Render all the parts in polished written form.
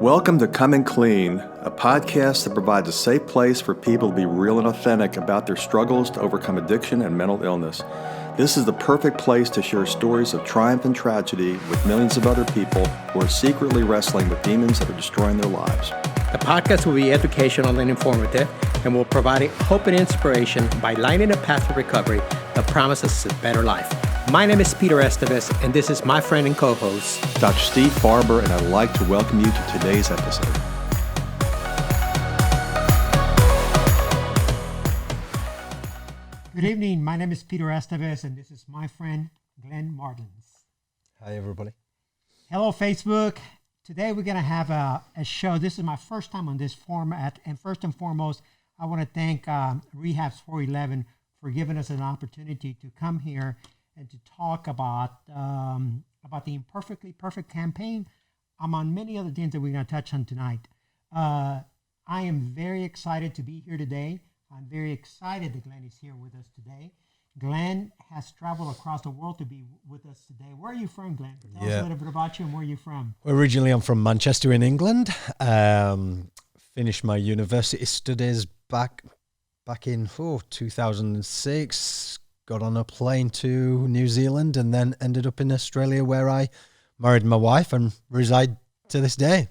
Welcome to Coming Clean, a podcast that provides a safe place for people to be real and authentic about their struggles to overcome addiction and mental illness. This is the perfect place to share stories of triumph and tragedy with millions of other people who are secretly wrestling with demons that are destroying their lives. The podcast will be educational and informative and will provide hope and inspiration by lighting a path to recovery that promises a better life. My name is Peter Estevez, and this is my friend and co-host, Dr. Steve Farber, and I'd like to welcome you to today's episode. Good evening. My name is Peter Estevez, and this is my friend, Glenn Marsden. Hi, everybody. Hello, Facebook. Today we're going to have a show. This is my first time on this format, and first and foremost, I want to thank Rehabs 411 for giving us an opportunity to come here and to talk about the Imperfectly Perfect Campaign, among many other things that we're going to touch on tonight. I am very excited to be here today. I'm very excited that Glenn is here with us today. Glenn has traveled across the world to be with us today. Where are you from, Glenn? Tell us a little bit about you and where you're from. Originally, I'm from Manchester in England. Finished my university studies back in 2006. Got on a plane to New Zealand and then ended up in Australia, where I married my wife and reside to this day.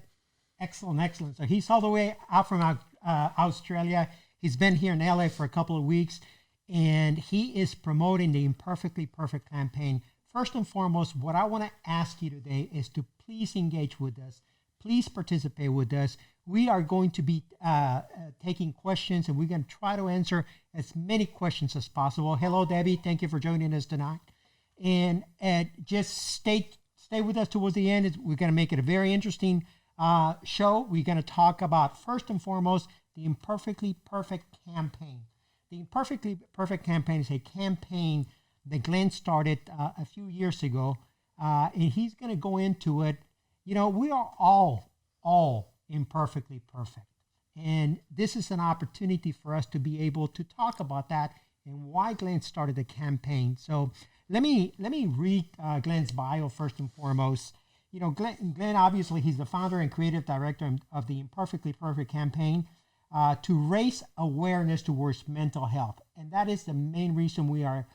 Excellent. So he's all the way out from Australia. He's been here in LA for a couple of weeks, and he is promoting the Imperfectly Perfect Campaign. First and foremost, what I want to ask you today is to please engage with us. Please participate with us. We are going to be taking questions, and we're going to try to answer as many questions as possible. Hello, Debbie. Thank you for joining us tonight. And just stay with us towards the end. We're going to make it a very interesting show. We're going to talk about, first and foremost, the Imperfectly Perfect Campaign. The Imperfectly Perfect Campaign is a campaign that Glenn started a few years ago, and he's going to go into it. You know, we are all imperfectly perfect, and this is an opportunity for us to be able to talk about that and why Glenn started the campaign. So let me read Glenn's bio first and foremost. You know, Glenn obviously, he's the founder and creative director of the Imperfectly Perfect Campaign, to raise awareness towards mental health. And that is the main reason we're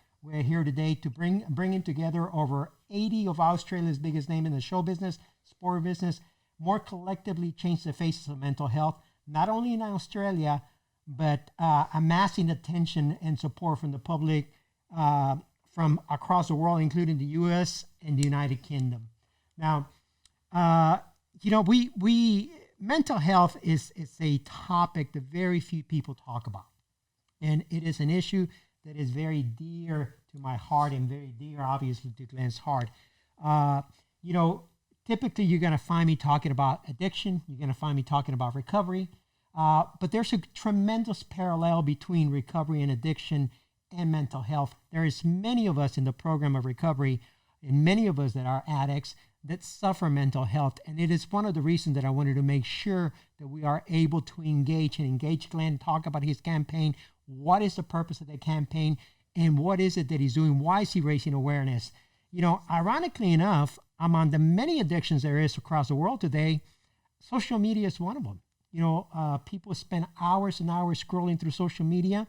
here today, to bringing together over 80 of Australia's biggest name in the show business, sport business, more collectively change the faces of mental health, not only in Australia, but amassing attention and support from the public from across the world, including the U.S. and the United Kingdom. Now, mental health is a topic that very few people talk about. And it is an issue that is very dear to my heart and very dear, obviously, to Glenn's heart. Typically you're going to find me talking about addiction. You're going to find me talking about recovery. But there's a tremendous parallel between recovery and addiction and mental health. There is many of us in the program of recovery, and many of us that are addicts, that suffer mental health. And it is one of the reasons that I wanted to make sure that we are able to engage Glenn, talk about his campaign. What is the purpose of the campaign, and what is it that he's doing? Why is he raising awareness? You know, ironically enough, among the many addictions there is across the world today, social media is one of them. You know, people spend hours and hours scrolling through social media.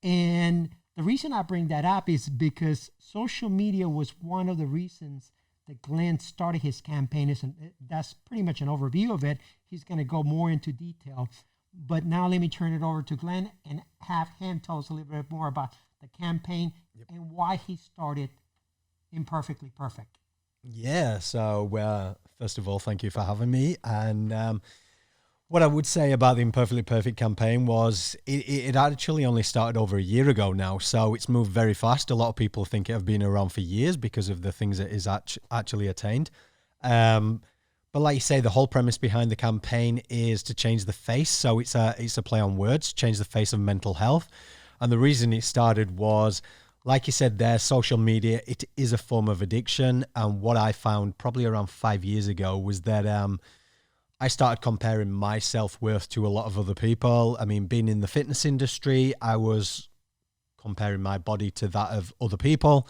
And the reason I bring that up is because social media was one of the reasons that Glenn started his campaign. And that's pretty much an overview of it. He's going to go more into detail. But now let me turn it over to Glenn and have him tell us a little bit more about the campaign and why he started Imperfectly Perfect. Yeah, so first of all, thank you for having me. And what I would say about the Imperfectly Perfect campaign was it actually only started over a year ago now, so it's moved very fast. A lot of people think it have been around for years because of the things that is actually attained. But like you say, the whole premise behind the campaign is to change the face. So it's a play on words, change the face of mental health. And the reason it started was, like you said there, social media, it is a form of addiction. And what I found probably around 5 years ago was that I started comparing my self-worth to a lot of other people. I mean, being in the fitness industry, I was comparing my body to that of other people.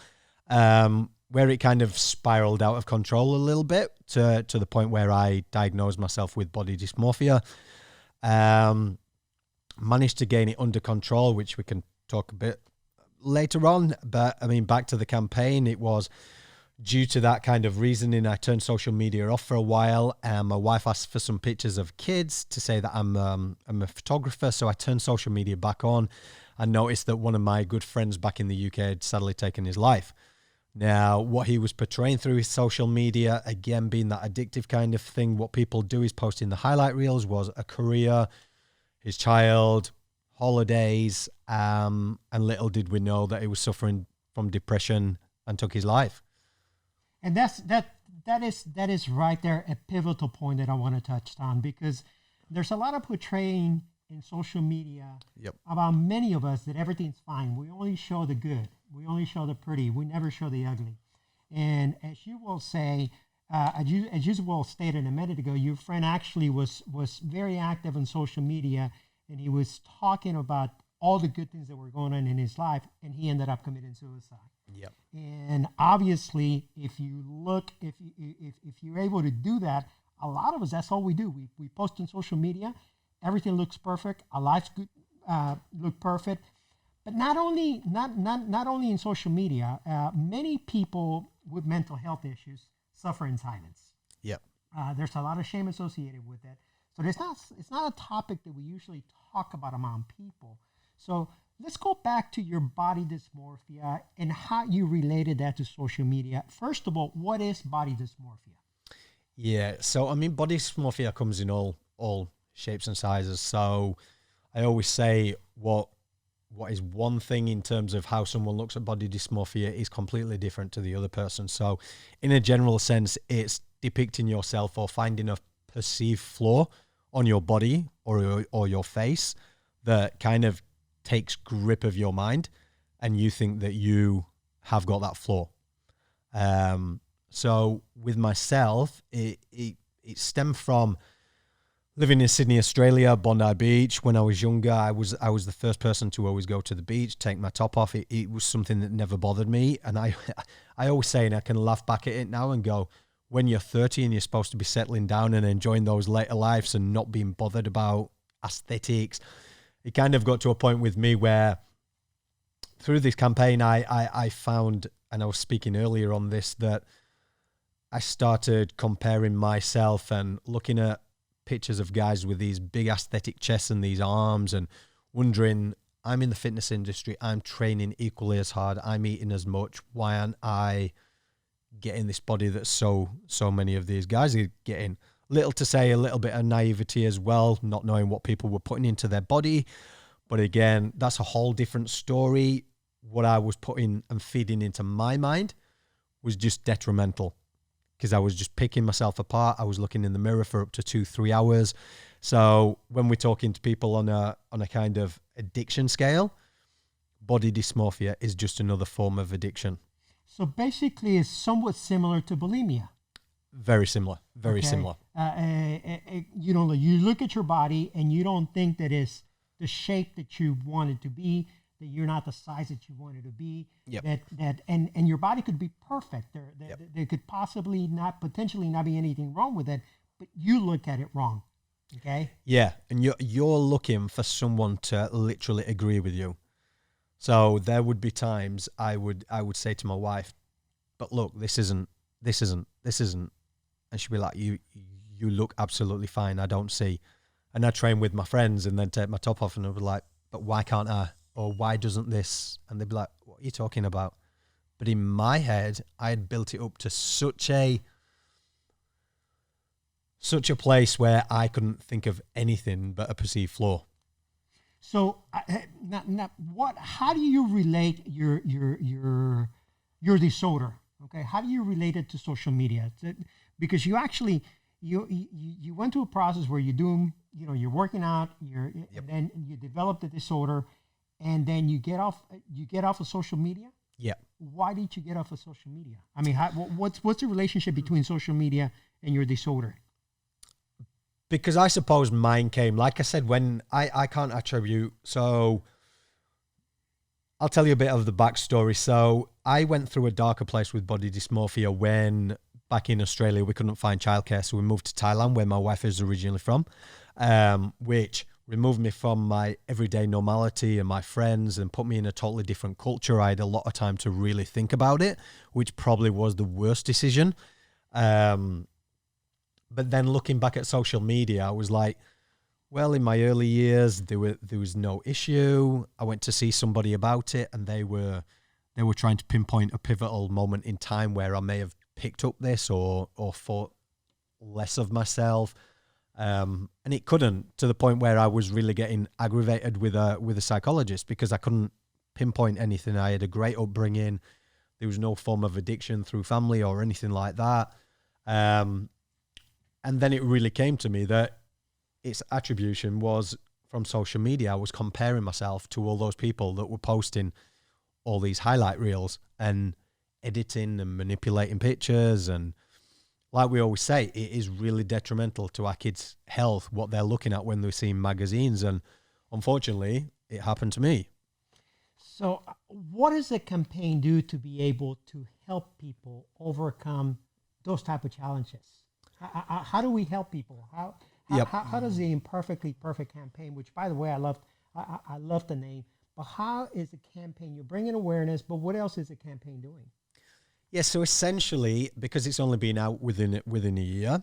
where it kind of spiraled out of control a little bit to the point where I diagnosed myself with body dysmorphia. Managed to gain it under control, which we can talk a bit later on. But I mean, back to the campaign, it was due to that kind of reasoning, I turned social media off for a while. My wife asked for some pictures of kids to say that I'm a photographer. So I turned social media back on and noticed that one of my good friends back in the UK had sadly taken his life. Now, what he was portraying through his social media, again, being that addictive kind of thing, what people do is posting the highlight reels, was a career, his child, holidays, and little did we know that he was suffering from depression and took his life. And that is right there a pivotal point that I want to touch on, because there's a lot of portraying in social media about many of us that everything's fine. We only show the good. We only show the pretty. We never show the ugly. And as you will say, as you will stated a minute ago, your friend actually was very active on social media, and he was talking about all the good things that were going on in his life, and he ended up committing suicide. Yep. And obviously, if you're able to do that, a lot of us, that's all we do. We post on social media. Everything looks perfect. Our lives look perfect. But not only in social media, many people with mental health issues suffer in silence. Yep. There's a lot of shame associated with it. So it's not a topic that we usually talk about among people. So let's go back to your body dysmorphia and how you related that to social media. First of all, what is body dysmorphia? Yeah, so I mean, body dysmorphia comes in all shapes and sizes. So I always say what is one thing in terms of how someone looks at body dysmorphia is completely different to the other person. So in a general sense, it's depicting yourself or finding a perceived flaw on your body or your face that kind of takes grip of your mind, and you think that you have got that flaw. So with myself, it stemmed from living in Sydney, Australia, Bondi Beach. When I was younger, I was the first person to always go to the beach, take my top off. It was something that never bothered me. And I always say, and I can laugh back at it now and go, when you're 30 and you're supposed to be settling down and enjoying those later lives and not being bothered about aesthetics, it kind of got to a point with me where through this campaign, I found, and I was speaking earlier on this, that I started comparing myself and looking at pictures of guys with these big aesthetic chests and these arms and wondering, I'm in the fitness industry, I'm training equally as hard, I'm eating as much, why aren't I getting this body that so many of these guys are getting? Little to say, a little bit of naivety as well, not knowing what people were putting into their body. But again, that's a whole different story. What I was putting and feeding into my mind was just detrimental, because I was just picking myself apart. I was looking in the mirror for up to 2-3 hours. So when we're talking to people on a kind of addiction scale, body dysmorphia is just another form of addiction. So basically, it's somewhat similar to bulimia. Very similar. Very similar. You look at your body and you don't think that it's the shape that you want it to be, that you're not the size that you want it to be. Yep. And your body could be perfect. There could potentially not be anything wrong with it, but you look at it wrong. Okay. Yeah, and you're looking for someone to literally agree with you. So there would be times I would say to my wife, "But look, this isn't," and she'd be like, "You look absolutely fine. I don't see." And I train with my friends and then take my top off, and I'd be like, "But why can't I? Or why doesn't this?" And they'd be like, "What are you talking about?" But in my head, I had built it up to such a place where I couldn't think of anything but a perceived flaw. So, how do you relate your disorder? Okay, how do you relate it to social media? Because you actually you went through a process where you're working out, and then you develop the disorder, and then you get off of social media. Yeah. Why did you get off of social media? I mean, what's the relationship between social media and your disorder? Because I suppose mine came, like I said, when I can't attribute. So I'll tell you a bit of the backstory. So I went through a darker place with body dysmorphia when back in Australia we couldn't find childcare, so we moved to Thailand, where my wife is originally from, which removed me from my everyday normality and my friends and put me in a totally different culture. I had a lot of time to really think about it, which probably was the worst decision. But then looking back at social media, I was like, well, in my early years, there was no issue. I went to see somebody about it, and they were trying to pinpoint a pivotal moment in time where I may have picked up this or thought less of myself, and it couldn't, to the point where I was really getting aggravated with a psychologist because I couldn't pinpoint anything. I had a great upbringing. There was no form of addiction through family or anything like that. And then it really came to me that its attribution was from social media. I was comparing myself to all those people that were posting all these highlight reels and editing and manipulating pictures. And like we always say, it is really detrimental to our kids' health, what they're looking at when they're seeing magazines. And unfortunately, it happened to me. So what does the campaign do to be able to help people overcome those type of challenges? How do we help people? How does the Imperfectly Perfect Campaign, which, by the way, I love the name, but how is the campaign? You're bringing awareness, but what else is the campaign doing? Yeah, so essentially, because it's only been out within a year,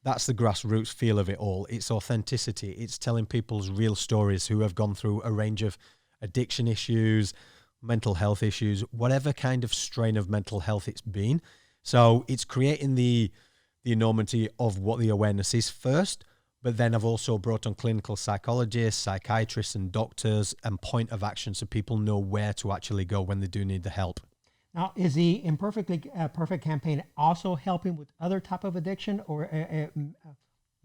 that's the grassroots feel of it all. It's authenticity. It's telling people's real stories who have gone through a range of addiction issues, mental health issues, whatever kind of strain of mental health it's been. So it's creating the enormity of what the awareness is first, but then I've also brought on clinical psychologists, psychiatrists, and doctors, and point of action so people know where to actually go when they do need the help. Now, is the Imperfectly Perfect Campaign also helping with other type of addiction, or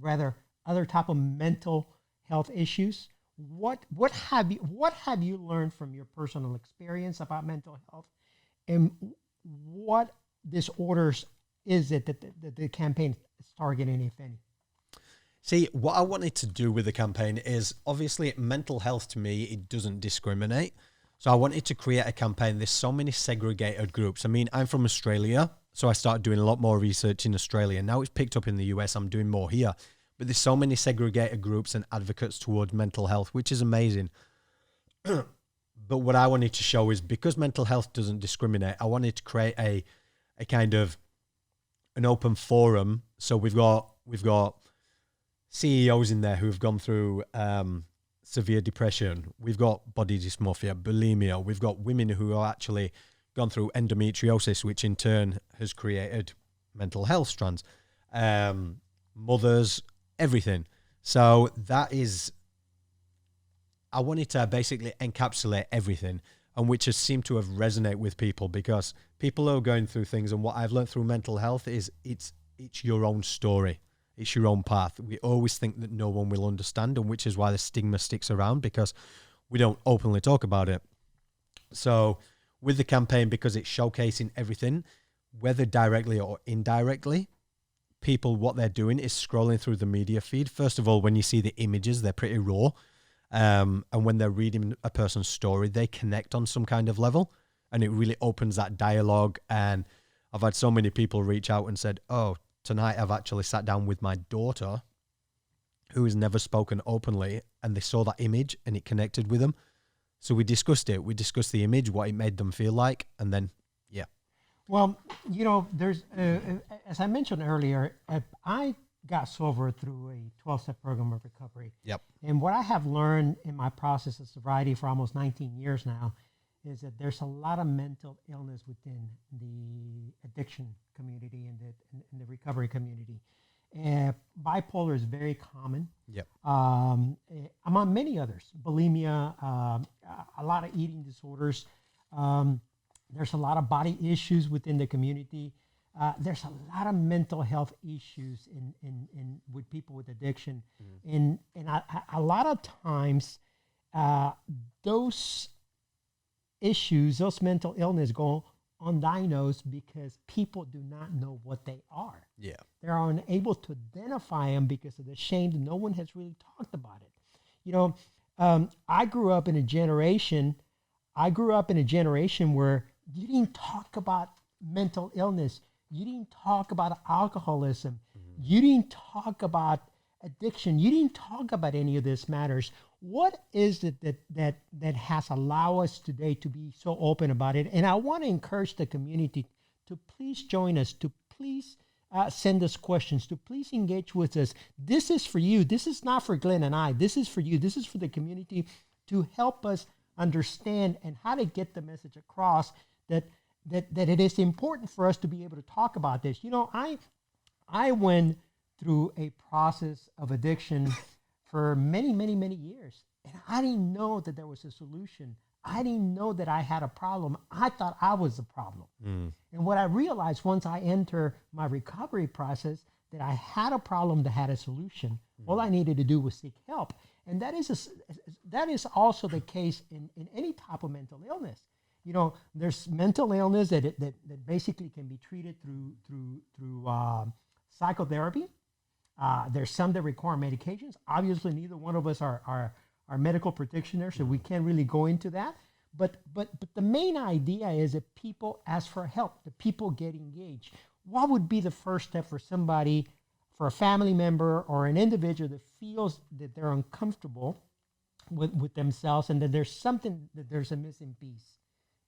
rather other type of mental health issues? What have you learned from your personal experience about mental health, and what disorders is it that the campaign is targeting, if any? See, what I wanted to do with the campaign is, obviously, mental health to me, it doesn't discriminate. So I wanted to create a campaign. There's so many segregated groups. I mean, I'm from Australia, so I started doing a lot more research in Australia. Now it's picked up in the US. I'm doing more here. But there's so many segregated groups and advocates towards mental health, which is amazing. But what I wanted to show is, because mental health doesn't discriminate, I wanted to create a kind of an open forum. So we've got CEOs in there who have gone through severe depression. We've got body dysmorphia, bulimia. We've got women who are actually gone through endometriosis, which in turn has created mental health strands. Mothers, everything. So that is, I wanted to basically encapsulate everything, and which has seemed to have resonated with people, because people are going through things. And what I've learned through mental health is it's your own story. It's your own path. We always think that no one will understand, and which is why the stigma sticks around, because we don't openly talk about it. So with the campaign, because it's showcasing everything, whether directly or indirectly, people, what they're doing is scrolling through the media feed. First of all, when you see the images, they're pretty raw. And when they're reading a person's story, they connect on some kind of level, and it really opens that dialogue. And I've had so many people reach out and said, oh, tonight I've actually sat down with my daughter, who has never spoken openly, and they saw that image and it connected with them. So we discussed it. We discussed the image, what it made them feel like, and then, yeah. Well, there's, as I mentioned earlier, I got sober through a 12-step program of recovery. Yep. And what I have learned in my process of sobriety for almost 19 years now is that there's a lot of mental illness within the addiction community and the recovery community. Bipolar is very common. Yep. Among many others, bulimia, a lot of eating disorders. There's a lot of body issues within the community. There's a lot of mental health issues in with people with addiction, and a lot of times those issues, those mental illness, go undiagnosed because people do not know what they are. Yeah, they are unable to identify them because of the shame that no one has really talked about it. I grew up in a generation. I grew up in a generation where you didn't talk about mental illness. You didn't talk about alcoholism. You didn't talk about addiction. You didn't talk about any of these matters. What is it that has allowed us today to be so open about it? And I want to encourage the community to please join us, to please send us questions, to please engage with us. This is for you. This is not for Glenn and I. This is for you. This is for the community to help us understand and how to get the message across that it is important for us to be able to talk about this. You know, I went through a process of addiction for many, many, many years, and I didn't know that there was a solution. I didn't know that I had a problem. I thought I was the problem. And what I realized once I enter my recovery process, that I had a problem that had a solution. All I needed to do was seek help. And that is also the case in any type of mental illness. You know, there's mental illness that basically can be treated through psychotherapy. There's some that require medications. Obviously, neither one of us are medical practitioners, so we can't really go into that. But the main idea is that people ask for help, that people get engaged. What would be the first step for somebody, for a family member or an individual that feels that they're uncomfortable with themselves and that there's a missing piece?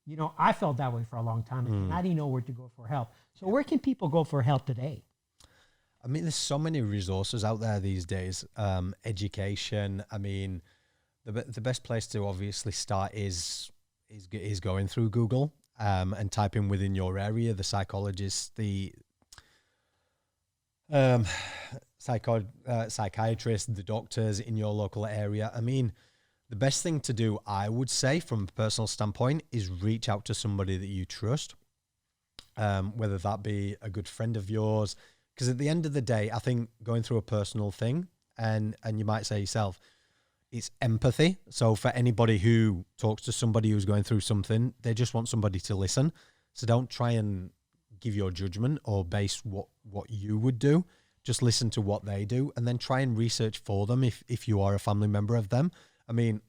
You know, I felt that way for a long time, and I didn't know where to go for help. So where can people go for help today? I mean, there's so many resources out there these days. Education. I mean, the best place to obviously start is going through Google and typing within your area the psychologists, the psychiatrists, the doctors in your local area. I mean, the best thing to do, I would say, from a personal standpoint, is reach out to somebody that you trust, whether that be a good friend of yours. Because at the end of the day, I think going through a personal thing, and you might say yourself, it's empathy. So for anybody who talks to somebody who's going through something, they just want somebody to listen. So don't try and give your judgment or base what you would do. Just listen to what they do and then try and research for them if you are a family member of them. I mean,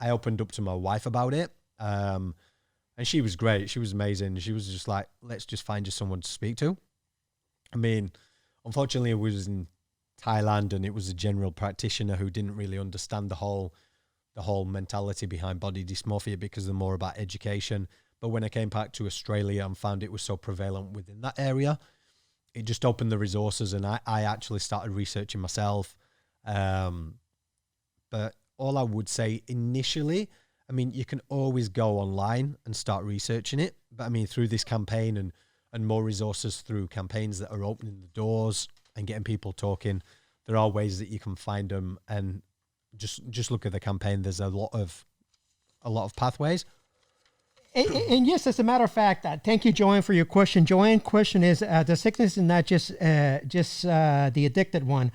I opened up to my wife about it, and she was great. She was amazing. She was just like, let's just find you someone to speak to. I mean, unfortunately, it was in Thailand, and it was a general practitioner who didn't really understand the whole mentality behind body dysmorphia, because they're more about education. But when I came back to Australia and found it was so prevalent within that area, it just opened the resources, and I actually started researching myself. But all I would say initially, I mean, you can always go online and start researching it. But I mean, through this campaign and more resources through campaigns that are opening the doors and getting people talking, there are ways that you can find them. And just look at the campaign. There's a lot of pathways. And yes, as a matter of fact, thank you, Joanne, for your question. Joanne's question is, the sickness is not just the addicted one.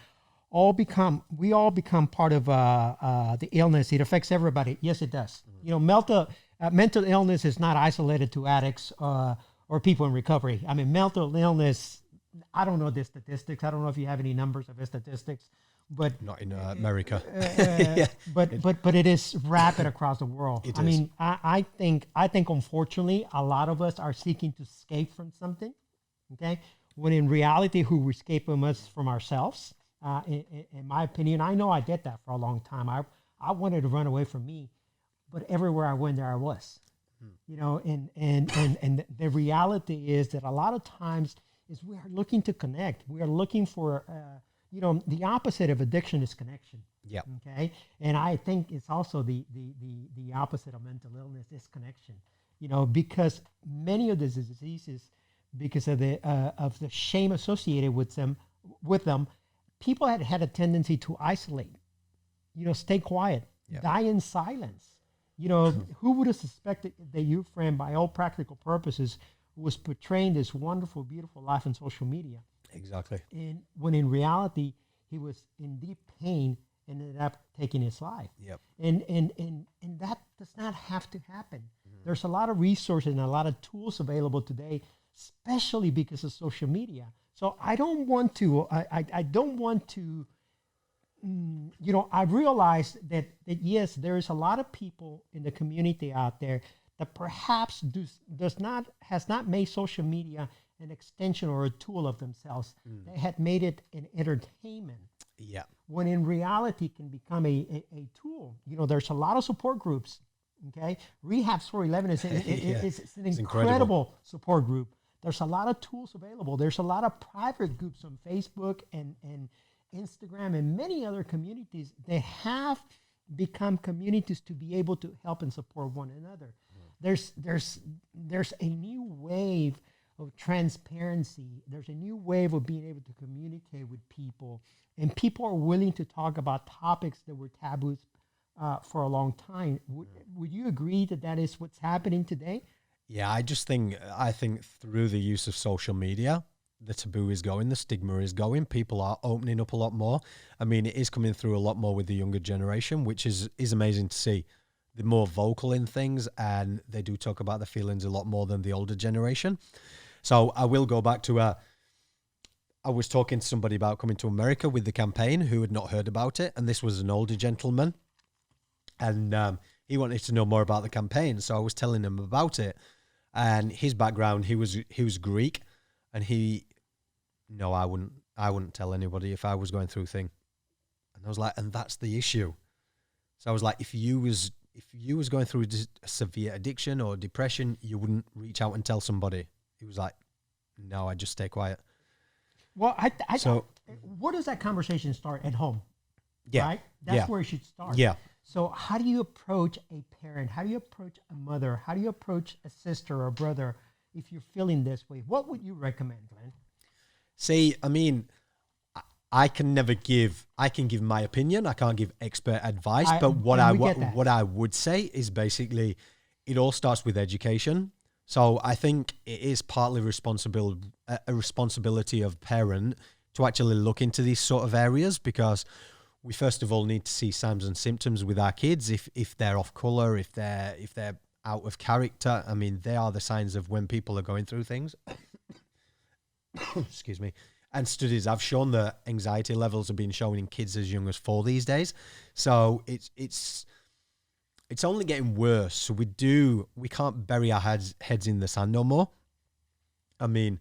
We all become part of the illness. It affects everybody. Yes, it does. You know, mental illness is not isolated to addicts or people in recovery. I mean, mental illness, I don't know the statistics. I don't know if you have any numbers of the statistics, but not in America. Yeah. But it is rapid across the world. It I is. mean, I think unfortunately a lot of us are seeking to escape from something. Okay, when in reality, who we escape from us from ourselves. In my opinion, I know I did that for a long time. I wanted to run away from me, but everywhere I went, there I was. You know, and the reality is that a lot of times is we are looking to connect. We are looking for, you know, the opposite of addiction is connection. Yeah. Okay. And I think it's also the opposite of mental illness is connection. You know, because many of these diseases, because of the shame associated with them, people had a tendency to isolate. You know, stay quiet, die in silence. You know, who would have suspected that your friend, by all practical purposes, was portraying this wonderful, beautiful life on social media? Exactly. And when in reality, he was in deep pain and ended up taking his life. Yep. And that does not have to happen. There's a lot of resources and a lot of tools available today, especially because of social media. So I don't want to I realized that yes, there is a lot of people in the community out there that perhaps has not made social media an extension or a tool of themselves. They had made it an entertainment. Yeah. When in reality can become a tool. There's a lot of support groups. Okay, Rehabs for 11 is an incredible support group. There's a lot of tools available. There's a lot of private groups on Facebook and Instagram and many other communities. They have become communities to be able to help and support one another. There's a new wave of transparency. There's a new wave of being able to communicate with people, and people are willing to talk about topics that were taboos for a long time. Would you agree that is what's happening today? Yeah, I think through the use of social media, the taboo is going, the stigma is going. People are opening up a lot more. I mean, it is coming through a lot more with the younger generation, which is amazing to see. They're more vocal in things, and they do talk about their feelings a lot more than the older generation. So I will go back to I was talking to somebody about coming to America with the campaign who had not heard about it, and this was an older gentleman, and he wanted to know more about the campaign. So I was telling him about it, and his background, he was Greek, and I wouldn't tell anybody if I was going through a thing. And I was like, and that's the issue. So I was like, if you was going through a severe addiction or depression, you wouldn't reach out and tell somebody. He was like, no, I just stay quiet. Well, where does that conversation start? At home? Yeah. Right? That's where it should start. Yeah. So how do you approach a parent? How do you approach a mother? How do you approach a sister or brother if you're feeling this way? What would you recommend, Glenn? See, I mean, I can give my opinion. I can't give expert advice, but what I would say is basically it all starts with education. So I think it is partly a responsibility of parent to actually look into these sort of areas, because we first of all need to see signs and symptoms with our kids. If they're off color, if they're out of character, I mean, they are the signs of when people are going through things. Excuse me. And studies have shown that anxiety levels are being shown in kids as young as 4 these days. So it's only getting worse. So we can't bury our heads in the sand no more. I mean,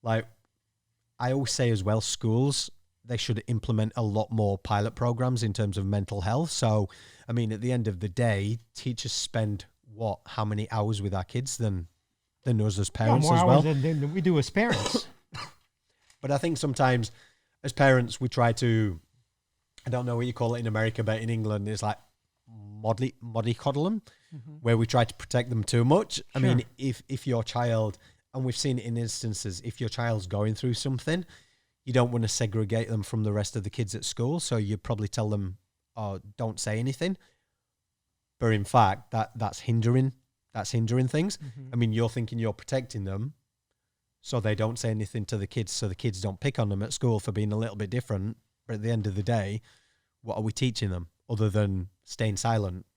like I always say as well, schools, they should implement a lot more pilot programs in terms of mental health. So, I mean, at the end of the day, teachers spend how many hours with our kids than us as parents more as well. Hours than we do as parents. But I think sometimes as parents, we try to, I don't know what you call it in America, but in England, it's like mollycoddle them, where we try to protect them too much. I mean, if your child, and we've seen it in instances, if your child's going through something, you don't want to segregate them from the rest of the kids at school. So you probably tell them, oh, don't say anything. But in fact, that's hindering things. I mean, you're thinking you're protecting them, so they don't say anything to the kids, so the kids don't pick on them at school for being a little bit different. But at the end of the day, what are we teaching them other than staying silent?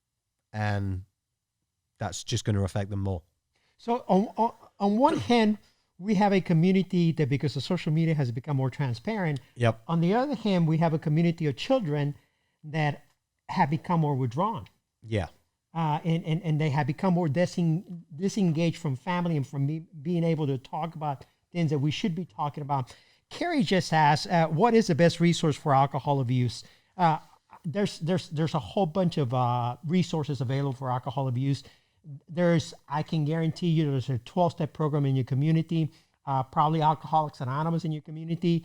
And that's just going to affect them more. So on one hand, we have a community that, because the social media has become more transparent. Yep. On the other hand, we have a community of children that have become more withdrawn. Yeah. And they have become more disengaged from family and from being able to talk about things that we should be talking about. Carrie just asked, what is the best resource for alcohol abuse? There's a whole bunch of resources available for alcohol abuse. I can guarantee you there's a 12-step program in your community, probably Alcoholics Anonymous in your community.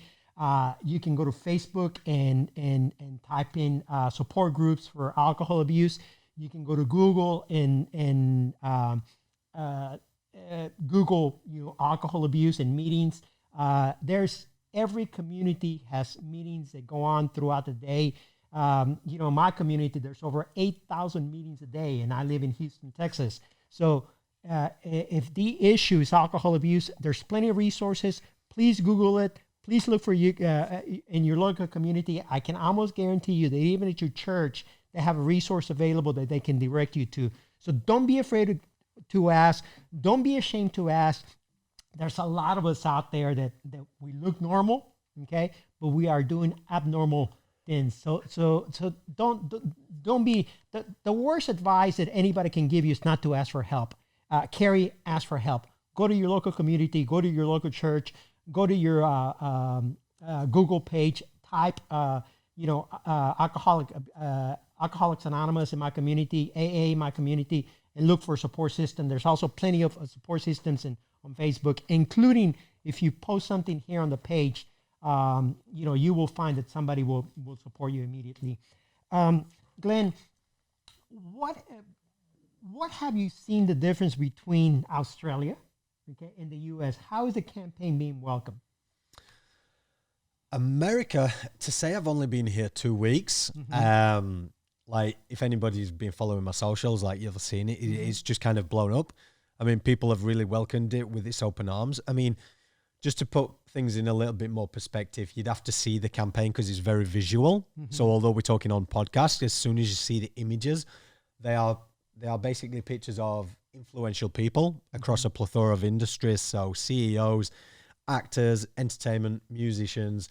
You can go to Facebook and type in support groups for alcohol abuse. You can go to Google and Google alcohol abuse and meetings. Every community has meetings that go on throughout the day. In my community, there's over 8,000 meetings a day, and I live in Houston, Texas. So if the issue is alcohol abuse, there's plenty of resources. Please Google it. Please look for you in your local community. I can almost guarantee you that even at your church, they have a resource available that they can direct you to. So don't be afraid to ask. Don't be ashamed to ask. There's a lot of us out there that we look normal, okay, but we are doing abnormal thin. So don't be the worst advice that anybody can give you is not to ask for help. Carrie, ask for help. Go to your local community. Go to your local church. Go to your Google page. Type Alcoholics Anonymous in my community, AA in my community, and look for a support system. There's also plenty of support systems on Facebook, including if you post something here on the page, you will find that somebody will support you immediately. Glenn, what have you seen the difference between Australia, okay, and the U.S.? How is the campaign being welcomed? America, to say I've only been here 2 weeks, like if anybody's been following my socials, like you've seen it, it's just kind of blown up. I mean, people have really welcomed it with its open arms. I mean, just to put things in a little bit more perspective, you'd have to see the campaign because it's very visual. So although we're talking on podcast, as soon as you see the images, they are basically pictures of influential people across a plethora of industries. So CEOs, actors, entertainment, musicians,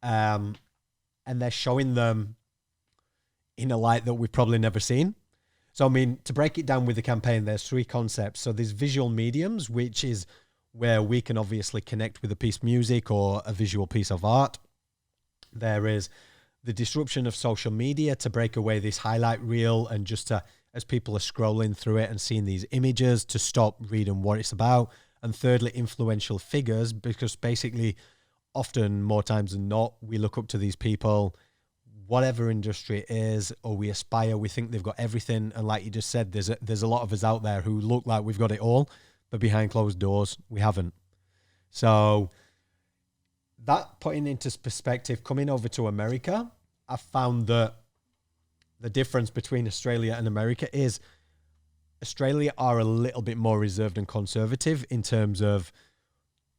and they're showing them in a light that we've probably never seen. So, I mean, to break it down with the campaign, there's 3 concepts. So there's visual mediums, which is where we can obviously connect with a piece of music or a visual piece of art. There is the disruption of social media to break away this highlight reel and just to, as people are scrolling through it and seeing these images, to stop reading what it's about. And thirdly, influential figures, because basically often, more times than not, we look up to these people, whatever industry it is, or we aspire, we think they've got everything. And like you just said, there's a lot of us out there who look like we've got it all, but behind closed doors, we haven't. So that putting into perspective, coming over to America, I found that the difference between Australia and America is Australia are a little bit more reserved and conservative in terms of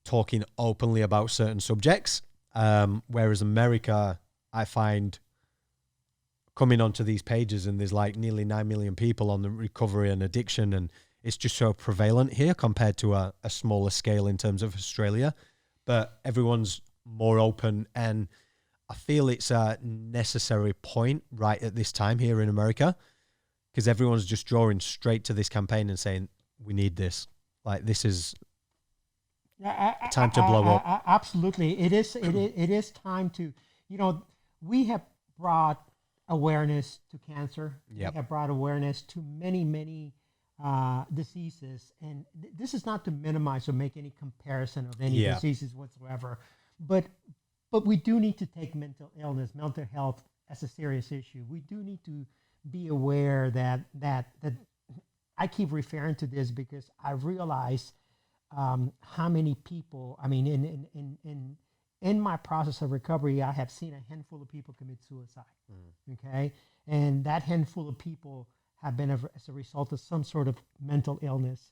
talking openly about certain subjects. Whereas America, I find, coming onto these pages and there's like nearly 9 million people on the recovery and addiction, and it's just so prevalent here compared to a smaller scale in terms of Australia. But everyone's more open, and I feel it's a necessary point right at this time here in America, because everyone's just drawing straight to this campaign and saying, we need this. Like, this is time to blow up. Absolutely. It is time to, we have brought awareness to cancer. Yep. We have brought awareness to many diseases. And this is not to minimize or make any comparison of any diseases whatsoever. But we do need to take mental illness, mental health as a serious issue. We do need to be aware that I keep referring to this because I realize how many people, I mean, in my process of recovery, I have seen a handful of people commit suicide, okay? And that handful of people have been as a result of some sort of mental illness,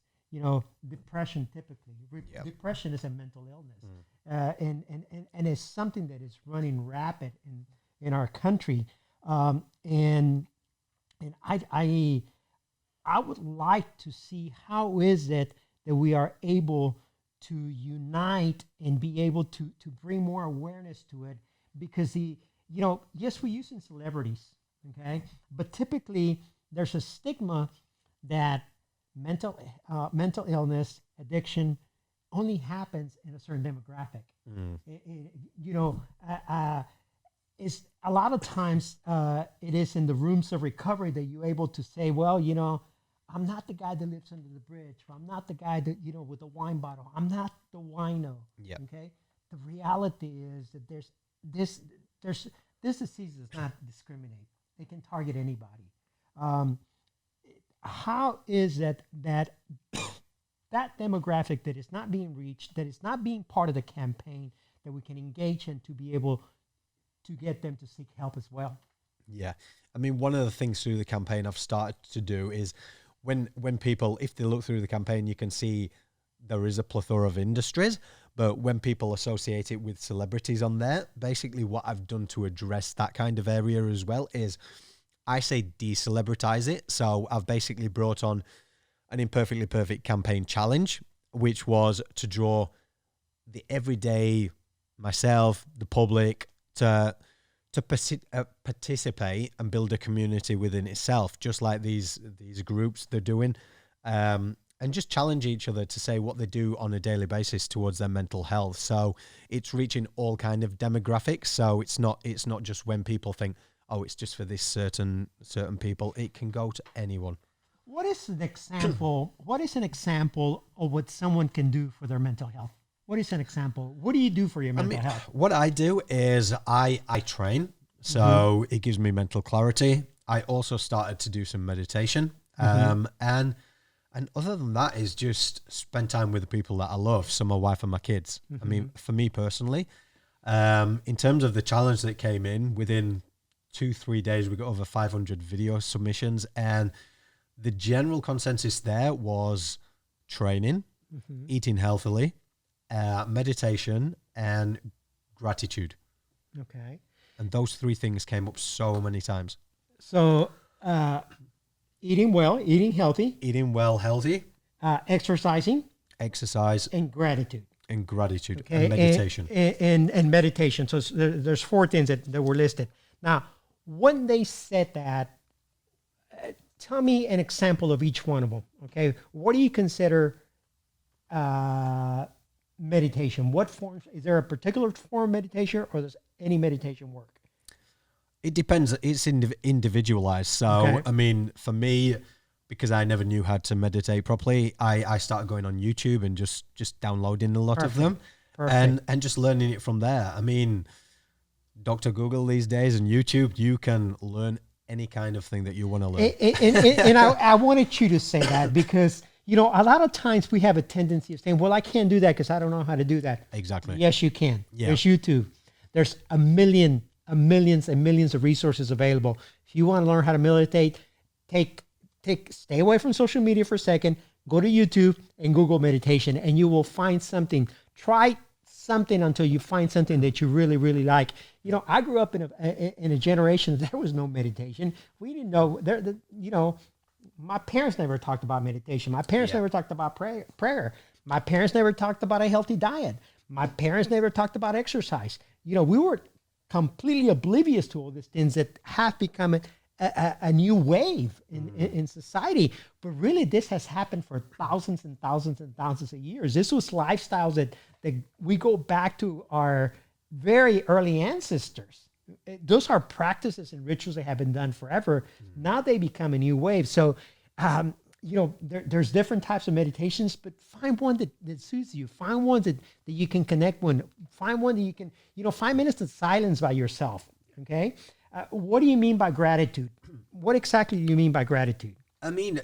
depression typically. Depression is a mental illness. And it's something that is running rapid in our country. And I would like to see how is it that we are able to unite and be able to bring more awareness to it, because yes, we're using celebrities, okay, but typically there's a stigma that mental illness, addiction only happens in a certain demographic. It's a lot of times it is in the rooms of recovery that you're able to say, well, I'm not the guy that lives under the bridge, or I'm not the guy that, with the wine bottle. I'm not the wino. Yep. Okay. The reality is that this disease does not discriminate. It can target anybody. How is that demographic that is not being reached, that is not being part of the campaign, that we can engage in to be able to get them to seek help as well? Yeah. I mean, one of the things through the campaign I've started to do is when people, if they look through the campaign, you can see there is a plethora of industries, but when people associate it with celebrities on there, basically what I've done to address that kind of area as well is I say de-celebritize it. So I've basically brought on an Imperfectly Perfect Campaign challenge, which was to draw the everyday myself, the public, to to participate and build a community within itself, just like these groups they're doing, and just challenge each other to say what they do on a daily basis towards their mental health. So it's reaching all kind of demographics. So it's not just when people think, oh, it's just for this certain people. It can go to anyone. What is an example? What is an example of what someone can do for their mental health? What is an example? What do you do for your mental health? What I do is I train, so it gives me mental clarity. I also started to do some meditation, and other than that is just spend time with the people that I love, so my wife and my kids. I mean, for me personally, in terms of the challenge that came in, within 2-3 days, we got over 500 video submissions, and the general consensus there was training, eating healthily, meditation, and gratitude. Okay. And those 3 things came up so many times. So, eating well, eating healthy. Eating well, healthy. Exercising. Exercise. And gratitude. And gratitude. Okay. And meditation. And meditation. So there's 4 things that were listed. Now, when they said that, tell me an example of each one of them. Okay. What do you consider meditation? What forms? Is there a particular form of meditation, or does any meditation work? It depends. It's individualized. So, I mean, for me, because I never knew how to meditate properly, I started going on YouTube and just downloading a lot of them and just learning it from there. I mean, Dr. Google these days and YouTube, you can learn any kind of thing that you want to learn. And I wanted you to say that because, you know, a lot of times we have a tendency of saying, well, I can't do that because I don't know how to do that. Exactly. Yes, you can. Yeah. There's YouTube. There's millions and millions of resources available. If you want to learn how to meditate, stay away from social media for a second, go to YouTube and Google meditation, and you will find something. Try something until you find something that you really, really like. You know, I grew up in a generation there was no meditation. We didn't know my parents never talked about meditation. My parents never talked about prayer. My parents never talked about a healthy diet. My parents never talked about exercise. You know, we were completely oblivious to all these things that have become a new wave in society. But really, this has happened for thousands and thousands and thousands of years. This was lifestyles that we go back to our very early ancestors. Those are practices and rituals that have been done forever. Now they become a new wave. So, you know, there's different types of meditations, but find one that suits you. Find one that you can connect with. Find one that you can, 5 minutes of silence by yourself. Okay. What do you mean by gratitude? What exactly do you mean by gratitude? I mean,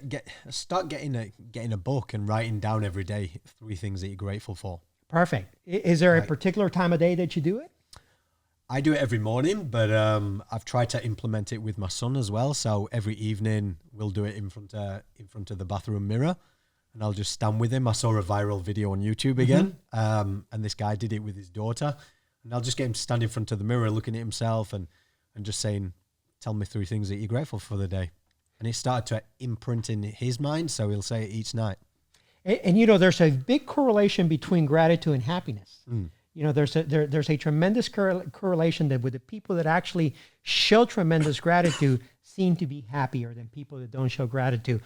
start getting a book and writing down every day 3 things that you're grateful for. Perfect. Is there a particular time of day that you do it? I do it every morning, but I've tried to implement it with my son as well. So every evening we'll do it in front of the bathroom mirror, and I'll just stand with him. I saw a viral video on YouTube again, and this guy did it with his daughter, and I'll just get him to stand in front of the mirror, looking at himself, and just saying, "Tell me 3 things that you're grateful for the day," and it started to imprint in his mind. So he'll say it each night. And you know, there's a big correlation between gratitude and happiness. You know, there's a tremendous correlation that with the people that actually show tremendous gratitude seem to be happier than people that don't show gratitude.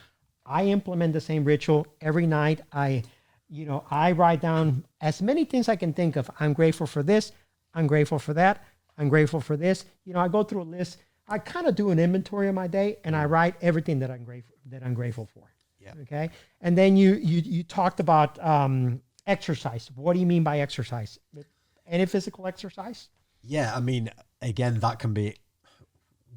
I implement the same ritual every night. I write down as many things I can think of. I'm grateful for this. I'm grateful for that. I'm grateful for this. You know, I go through a list. I kind of do an inventory of my day, and I write everything that I'm grateful for. Yeah. Okay. And then you talked about exercise. What do you mean by exercise? Any physical exercise? Yeah, I mean, again, that can be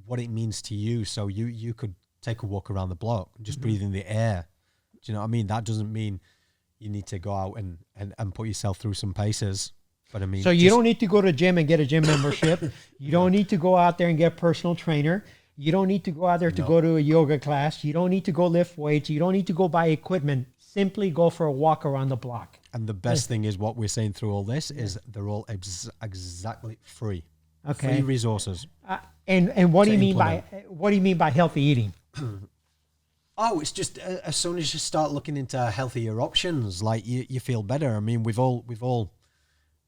what it means to you. So you could take a walk around the block, just breathe in the air. Do you know what I mean? That doesn't mean you need to go out and put yourself through some paces. But I mean, so you don't need to go to a gym and get a gym membership. You don't need to go out there and get a personal trainer. You don't need to go out there to go to a yoga class. You don't need to go lift weights. You don't need to go buy equipment. Simply go for a walk around the block. And the best thing is what we're saying through all this is they're all exactly free. Okay. Free resources. And what do you mean by healthy eating? Oh, it's just as soon as you start looking into healthier options, like you feel better. I mean, we've all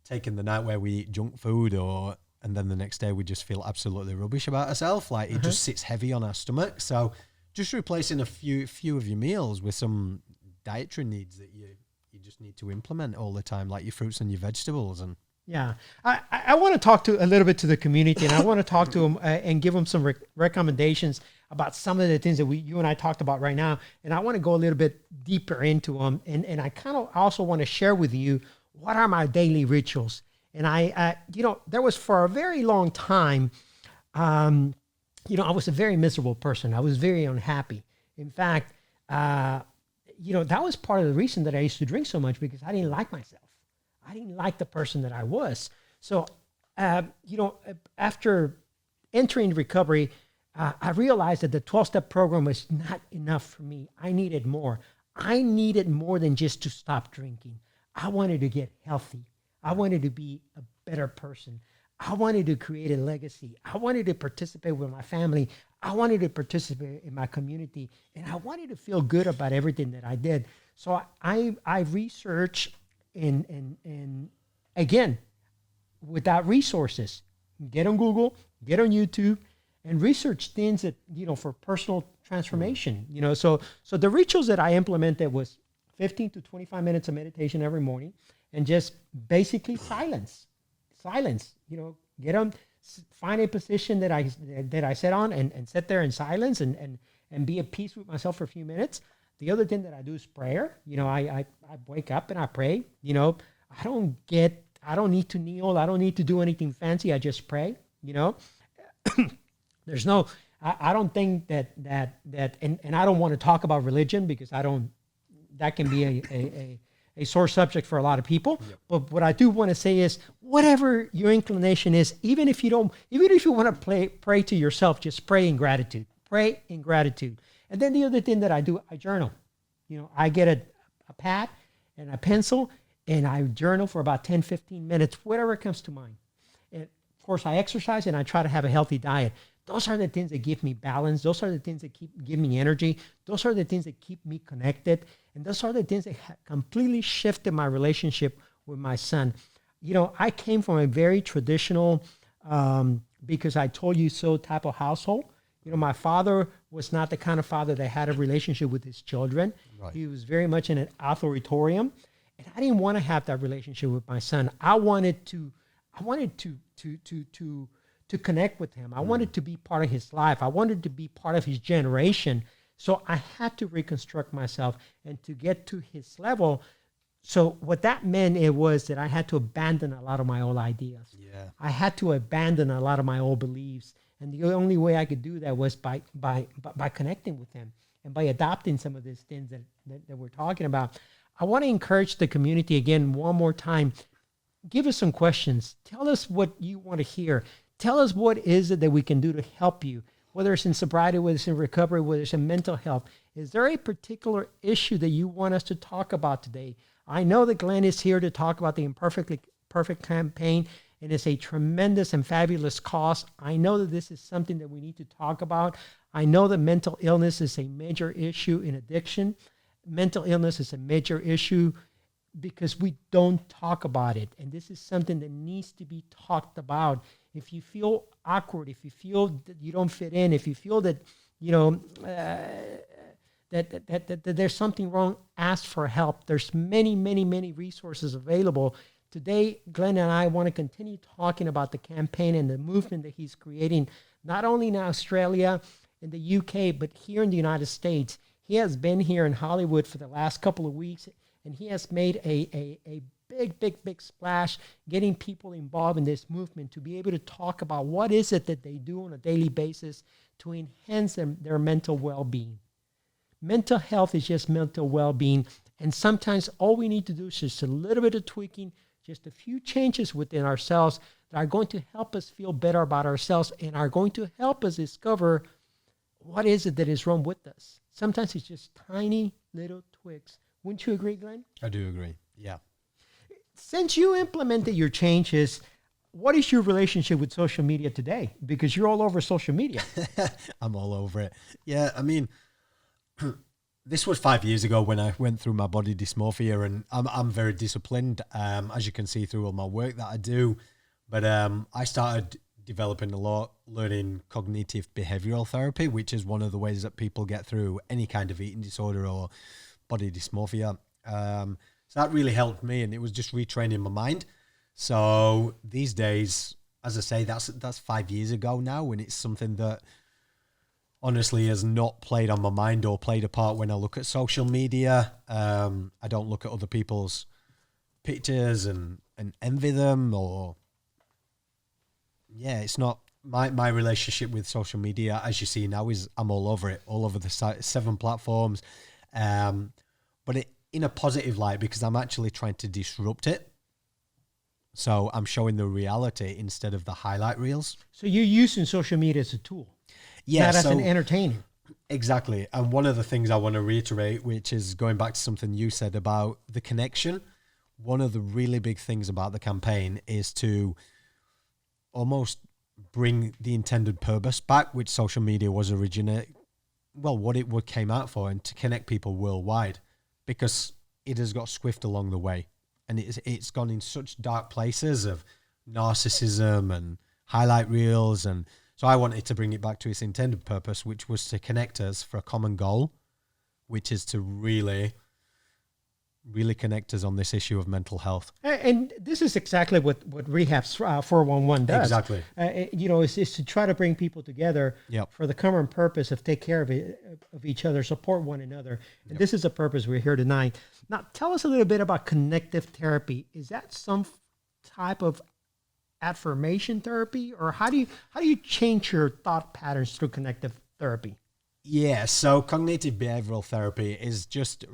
taken the night where we eat junk food or and then the next day we just feel absolutely rubbish about ourselves. Like it just sits heavy on our stomach. So just replacing a few of your meals with some dietary needs that you just need to implement all the time, like your fruits and your vegetables. And yeah, I want to talk to a little bit to the community, and I want to talk to them and give them some recommendations about some of the things that you and I talked about right now. And I want to go a little bit deeper into them. And I kind of also want to share with you what are my daily rituals. And I there was for a very long time, I was a very miserable person. I was very unhappy. In fact, that was part of the reason that I used to drink so much, because I didn't like myself. I didn't like the person that I was. So, after entering recovery, I realized that the 12-step program was not enough for me. I needed more. I needed more than just to stop drinking. I wanted to get healthy. I wanted to be a better person. I wanted to create a legacy. I wanted to participate with my family. I wanted to participate in my community. And I wanted to feel good about everything that I did. So I researched and again, without resources, get on Google, get on YouTube, and research things that, for personal transformation, So the rituals that I implemented was 15 to 25 minutes of meditation every morning, and just basically silence, get on, find a position that I sit on and sit there in silence and be at peace with myself for a few minutes. The other thing that I do is prayer. I wake up and I pray. I don't need to kneel. I don't need to do anything fancy. I just pray, There's no, I don't think that, and I don't want to talk about religion, because that can be a sore subject for a lot of people. Yep. But what I do want to say is, whatever your inclination is, even if you want to pray to yourself, just pray in gratitude. Pray in gratitude. And then the other thing that I do, I journal. I get a pad and a pencil, and I journal for about 10, 15 minutes, whatever comes to mind. And of course, I exercise, and I try to have a healthy diet. Those are the things that give me balance. Those are the things that give me energy. Those are the things that keep me connected. And those are the things that completely shifted my relationship with my son. I came from a very traditional, because I told you so type of household. My father was not the kind of father that had a relationship with his children. Right. He was very much in an authoritarian, and I didn't want to have that relationship with my son. I wanted to connect with him. I wanted to be part of his life. I wanted to be part of his generation. So I had to reconstruct myself and to get to his level. So what that meant, it was that I had to abandon a lot of my old ideas. Yeah. I had to abandon a lot of my old beliefs. And the only way I could do that was by connecting with him and by adopting some of these things that we're talking about. I want to encourage the community again, one more time. Give us some questions. Tell us what you want to hear. Tell us what is it that we can do to help you, whether it's in sobriety, whether it's in recovery, whether it's in mental health. Is there a particular issue that you want us to talk about today? I know that Glenn is here to talk about the Imperfectly Perfect Campaign, and it's a tremendous and fabulous cause. I know that this is something that we need to talk about. I know that mental illness is a major issue in addiction. Mental illness is a major issue because we don't talk about it. And this is something that needs to be talked about. If you feel awkward, if you feel that you don't fit in, if you feel that, that there's something wrong, ask for help. There's many, many, many resources available. Today, Glenn and I want to continue talking about the campaign and the movement that he's creating, not only in Australia, in the UK, but here in the United States. He has been here in Hollywood for the last couple of weeks, and he has made a big splash, getting people involved in this movement to be able to talk about what is it that they do on a daily basis to enhance their mental well-being. Mental health is just mental well-being, and sometimes all we need to do is just a little bit of tweaking, just a few changes within ourselves that are going to help us feel better about ourselves and are going to help us discover what is it that is wrong with us. Sometimes it's just tiny little tweaks. Wouldn't you agree, Glenn? I do agree, yeah. Since you implemented your changes, what is your relationship with social media today? Because you're all over social media. I'm all over it. Yeah, I mean, this was 5 years ago when I went through my body dysmorphia, and I'm very disciplined, as you can see through all my work that I do. But I started developing a lot, learning cognitive behavioral therapy, which is one of the ways that people get through any kind of eating disorder or body dysmorphia. So that really helped me, and it was just retraining my mind. So these days, as I say, that's 5 years ago now, and it's something that honestly has not played on my mind or played a part when I look at social media. I don't look at other people's pictures and envy them, or it's not my relationship with social media, as you see now, is I'm all over it, all over the 7 platforms, but in a positive light, because I'm actually trying to disrupt it. So I'm showing the reality instead of the highlight reels. So you're using social media as a tool, not as an entertainer. Exactly. And one of the things I want to reiterate, which is going back to something you said about the connection, one of the really big things about the campaign is to almost bring the intended purpose back, which social media was what it came out for, and to connect people worldwide, because it has got swift along the way, and it's gone in such dark places of narcissism and highlight reels, and so I wanted to bring it back to its intended purpose, which was to connect us for a common goal, which is to really connect us on this issue of mental health. And this is exactly what Rehab's 411 does. Exactly. Is to try to bring people together for the common purpose of take care of each other, support one another. And this is a purpose we're here tonight. Now, tell us a little bit about connective therapy. Is that some type of affirmation therapy, or how do you change your thought patterns through connective therapy? Yeah, so cognitive behavioral therapy is just...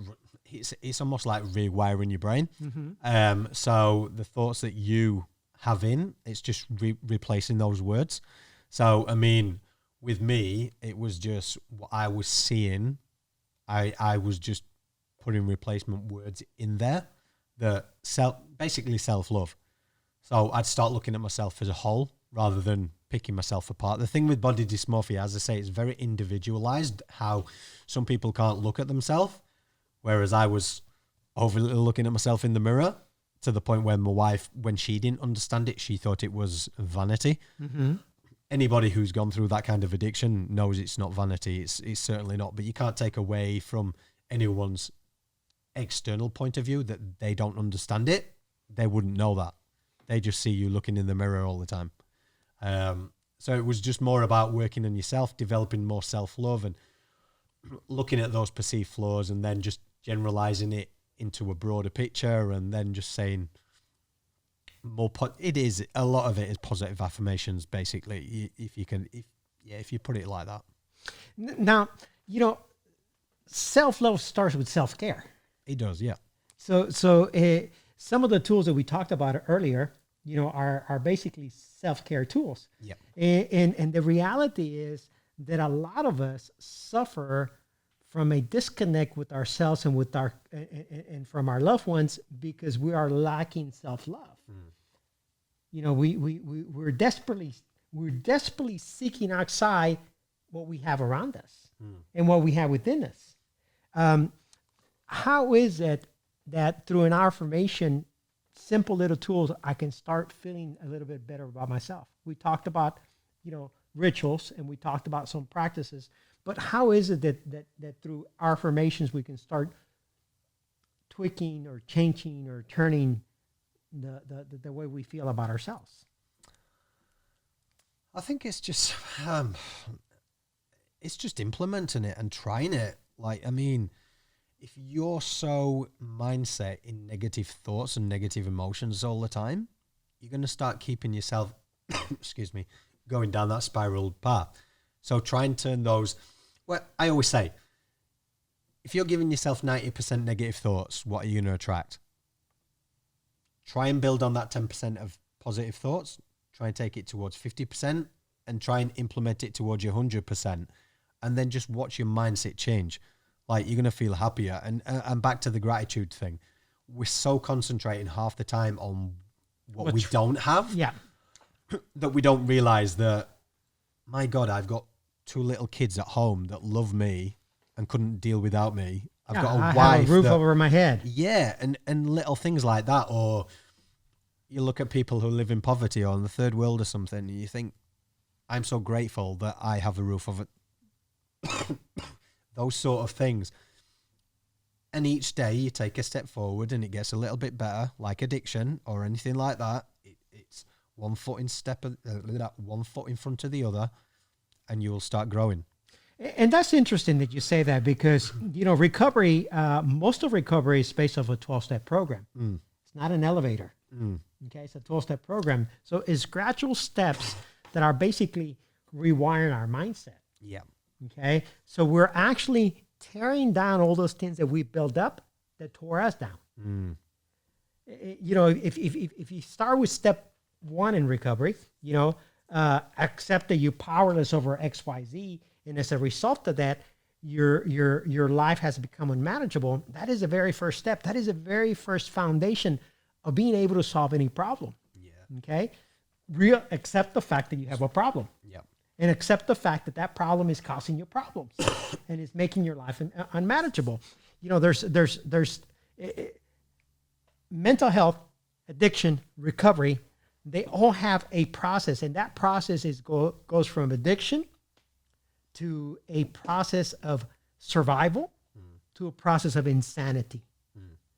It's almost like rewiring your brain. Mm-hmm. So the thoughts that you have it's just replacing those words. So, I mean, with me, it was just what I was seeing. I was just putting replacement words in there that basically self-love. So I'd start looking at myself as a whole rather than picking myself apart. The thing with body dysmorphia, as I say, it's very individualized, how some people can't look at themselves. Whereas I was overly looking at myself in the mirror to the point where my wife, when she didn't understand it, she thought it was vanity. Mm-hmm. Anybody who's gone through that kind of addiction knows it's not vanity. It's certainly not. But you can't take away from anyone's external point of view that they don't understand it. They wouldn't know that. They just see you looking in the mirror all the time. So it was just more about working on yourself, developing more self-love, and looking at those perceived flaws, and then just generalizing it into a broader picture, and then just saying a lot of it is positive affirmations, basically, if you put it like that. Now, self-love starts with self-care. It does, yeah. So some of the tools that we talked about earlier, are basically self-care tools. Yeah. And the reality is that a lot of us suffer from a disconnect with ourselves and with and from our loved ones because we are lacking self-love. We're desperately seeking outside what we have around us and what we have within us. How is it that through an affirmation, simple little tools, I can start feeling a little bit better about myself? We talked about, rituals, and we talked about some practices, but how is it that through affirmations we can start tweaking or changing or turning the way we feel about ourselves? I think it's just implementing it and trying it. If you're so mindset in negative thoughts and negative emotions all the time, you're going to start keeping yourself, going down that spiral path. So try and turn those, I always say, if you're giving yourself 90% negative thoughts, what are you going to attract? Try and build on that 10% of positive thoughts. Try and take it towards 50% and try and implement it towards your 100%. And then just watch your mindset change. You're going to feel happier. And back to the gratitude thing. We're so concentrating half the time on what we don't have. Yeah. That we don't realize that, my God, I've got 2 little kids at home that love me and couldn't deal without me. I've got a wife. Have a roof over my head. Yeah. And little things like that. Or, you look at people who live in poverty or in the third world or something, and you think, I'm so grateful that I have a roof over those sort of things. And each day you take a step forward and it gets a little bit better, like addiction or anything like that. It's one foot in front of the other, and you'll start growing. And that's interesting that you say that, because, recovery, most of recovery is based off a 12-step program. It's not an elevator. Okay, it's a 12-step program. So it's gradual steps that are basically rewiring our mindset. Yeah. Okay, so we're actually tearing down all those things that we built up that tore us down. If you start with step 1 in recovery, accept that you're powerless over X, Y, Z, and as a result of that, your life has become unmanageable. That is the very first step. That is the very first foundation of being able to solve any problem. Yeah. Okay, accept the fact that you have a problem. Yeah. And accept the fact that that problem is causing you problems and is making your life unmanageable. There's mental health, addiction, recovery. They all have a process, and that process goes from addiction to a process of survival to a process of insanity.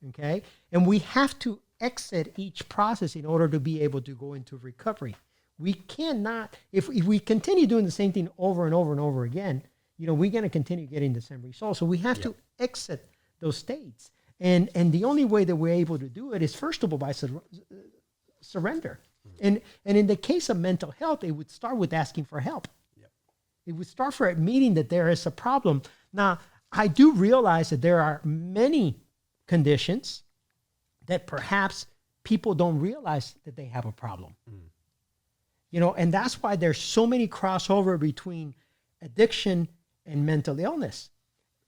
Okay, and we have to exit each process in order to be able to go into recovery. We cannot, if we continue doing the same thing over and over and over again, we're going to continue getting the same results. So we have to exit those states. And the only way that we're able to do it is, first of all, by surrender. And in the case of mental health, it would start with asking for help. It would start for admitting that there is a problem. Now, I do realize that there are many conditions that perhaps people don't realize that they have a problem. And that's why there's so many crossover between addiction and mental illness,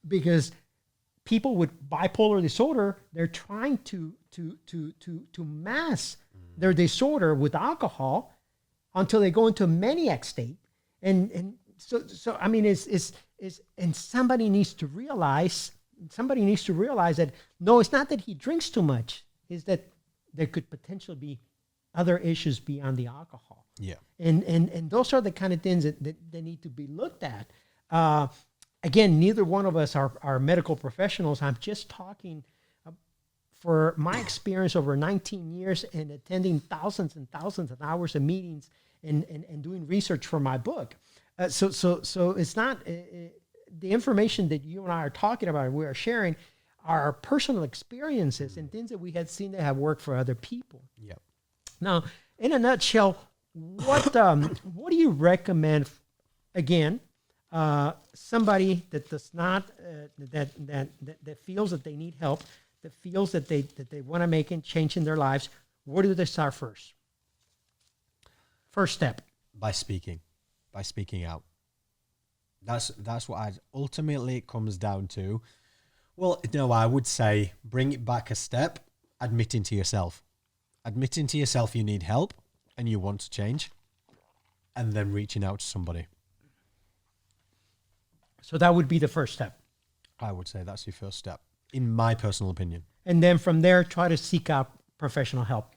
because people with bipolar disorder, they're trying to mask their disorder with alcohol until they go into a maniac state. And so I mean, and somebody needs to realize that, no, it's not that he drinks too much, it's that there could potentially be other issues beyond the alcohol. Yeah. And those are the kind of things that need to be looked at. Again, neither one of us are medical professionals. I'm just talking for my experience over 19 years and attending thousands and thousands of hours of meetings and doing research for my book. So it's not the information that you and I are talking about, we are sharing, are personal experiences and things that we had seen that have worked for other people. Yeah. Now, in a nutshell, what do you recommend? Again, somebody that does not that feels that they need help, that feels that they want to make a change in their lives. Where do they start first? First step. By speaking out. That's what ultimately it comes down to. Well, no, I would say bring it back a step, admitting to yourself you need help and you want to change, and then reaching out to somebody. So that would be the first step. I would say that's your first step, in my personal opinion. And then from there, try to seek out professional help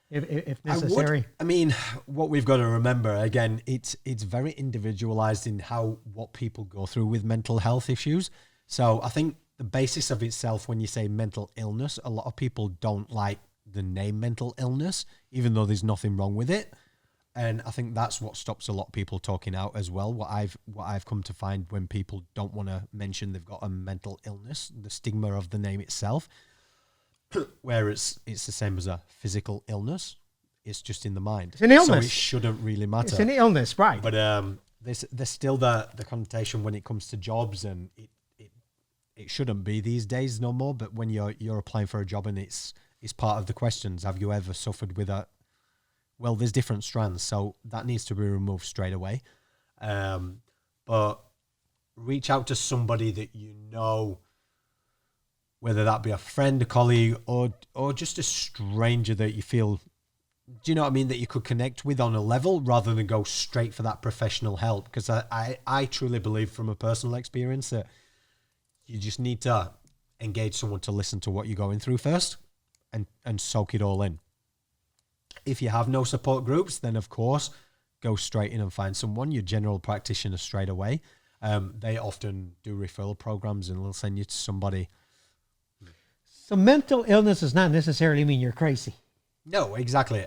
if necessary. I mean, what we've got to remember, again, it's very individualized in what people go through with mental health issues. So I think the basis of itself, when you say mental illness, a lot of people don't like the name mental illness, even though there's nothing wrong with it. And I think that's what stops a lot of people talking out as well. What I've come to find, when people don't want to mention they've got a mental illness, the stigma of the name itself, where it's the same as a physical illness, it's just in the mind. It's an illness. So it shouldn't really matter. It's an illness, right? But there's still the connotation when it comes to jobs, and it shouldn't be these days no more. But when you're applying for a job and it's part of the questions, have you ever suffered with a... Well, there's different strands, so that needs to be removed straight away. But reach out to somebody that you know, whether that be a friend, a colleague, or just a stranger that you feel, do you know what I mean, that you could connect with on a level, rather than go straight for that professional help. Because I truly believe, from a personal experience, that you just need to engage someone to listen to what you're going through first and soak it all in. If you have no support groups, then of course, go straight in and find someone, your general practitioner, straight away. They often do referral programs and they'll send you to somebody. So mental illness does not necessarily mean you're crazy. No, exactly.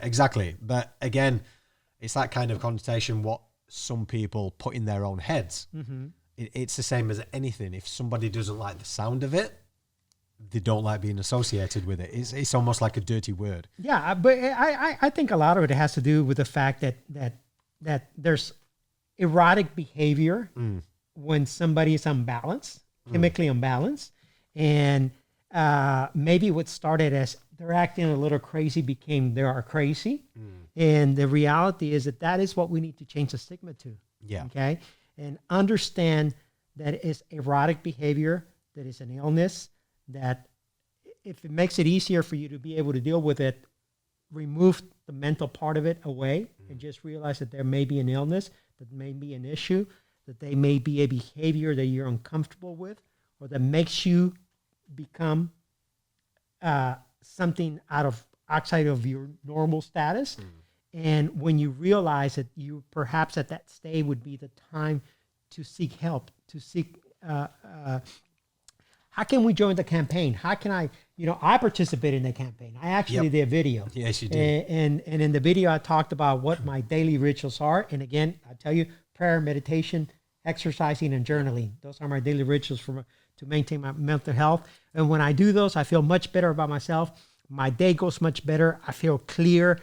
But again, it's that kind of connotation what some people put in their own heads. Mm-hmm. It's the same as anything. If somebody doesn't like the sound of it, they don't like being associated with it. It's almost like a dirty word. Yeah, but I think a lot of it has to do with the fact that there's erotic behavior when somebody is unbalanced, chemically unbalanced, and maybe what started as they're acting a little crazy became they are crazy. And the reality is that is what we need to change the stigma to. Yeah. Okay. And understand that it's erotic behavior, that is an illness, that if it makes it easier for you to be able to deal with it, remove the mental part of it away and just realize that there may be an illness, that may be an issue, that they may be a behavior that you're uncomfortable with, or that makes you become something outside of your normal status. And when you realize that you perhaps at that stage would be the time to seek help, to seek, how can we join the campaign? How can I participated in the campaign. I actually did a video. Yes, you did. And in the video, I talked about what my daily rituals are. And again, I tell you, prayer, meditation, exercising, and journaling. Those are my daily rituals to maintain my mental health. And when I do those, I feel much better about myself. My day goes much better. I feel clear.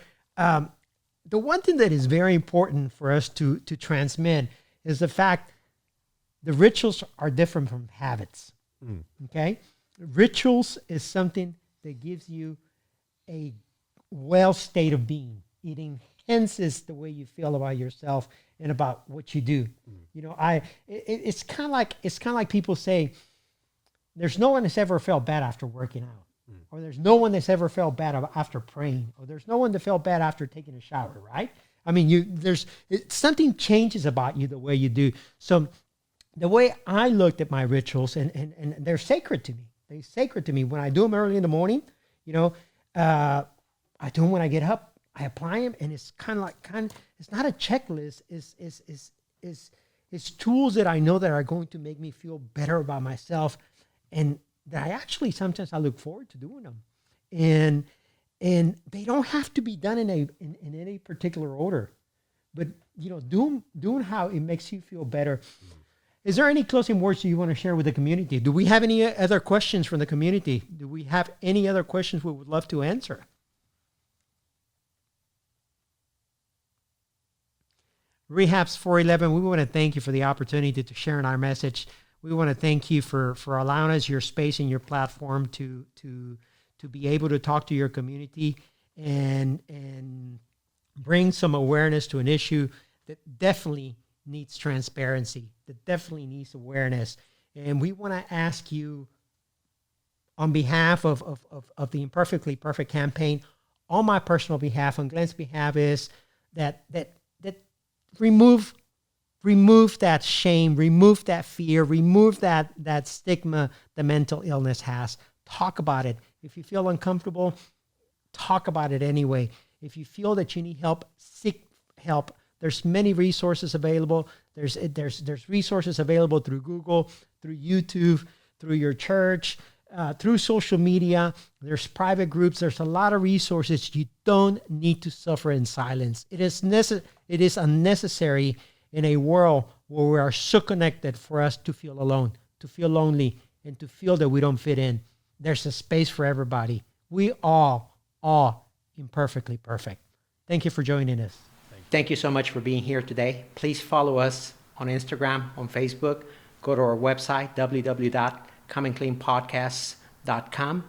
The one thing that is very important for us to transmit is the fact the rituals are different from habits. Okay? Rituals is something that gives you a well state of being. It enhances the way you feel about yourself and about what you do. It's kind of like people say, there's no one that's ever felt bad after working out. Or there's no one that's ever felt bad after praying, or there's no one that felt bad after taking a shower, right? I mean, something changes about you the way you do. So the way I looked at my rituals, and they're sacred to me. They're sacred to me. When I do them early in the morning, I do them when I get up. I apply them, and it's it's not a checklist. It's tools that I know that are going to make me feel better about myself, and that I actually sometimes I look forward to doing them, and they don't have to be done in any particular order, but doing how it makes you feel better. Is there any closing words you want to share with the community? Do we have any other questions from the community? Do we have any other questions we would love to answer? Rehabs 411, we want to thank you for the opportunity to share in our message. We want to thank you for allowing us your space and your platform to be able to talk to your community and bring some awareness to an issue that definitely needs transparency, that definitely needs awareness. And we want to ask you on behalf of the Imperfectly Perfect Campaign, on my personal behalf, on Glenn's behalf, is that remove that shame, remove that fear, remove that stigma that mental illness has. Talk about it. If you feel uncomfortable, talk about it anyway. If you feel that you need help, seek help. There's many resources available. There's resources available through Google, through YouTube, through your church, through social media. There's private groups. There's a lot of resources. You don't need to suffer in silence. It is unnecessary in a world where we are so connected for us to feel alone, to feel lonely, and to feel that we don't fit in. There's a space for everybody. We all imperfectly perfect. Thank you for joining us. Thank you so much for being here today. Please follow us on Instagram, on Facebook. Go to our website, www.comeandcleanpodcasts.com.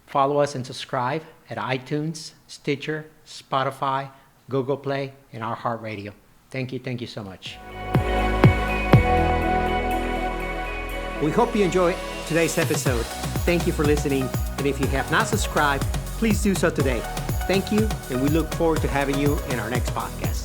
Follow us and subscribe at iTunes, Stitcher, Spotify, Google Play, and our Heart Radio. Thank you so much. We hope you enjoyed today's episode. Thank you for listening. And if you have not subscribed, please do so today. Thank you, and we look forward to having you in our next podcast.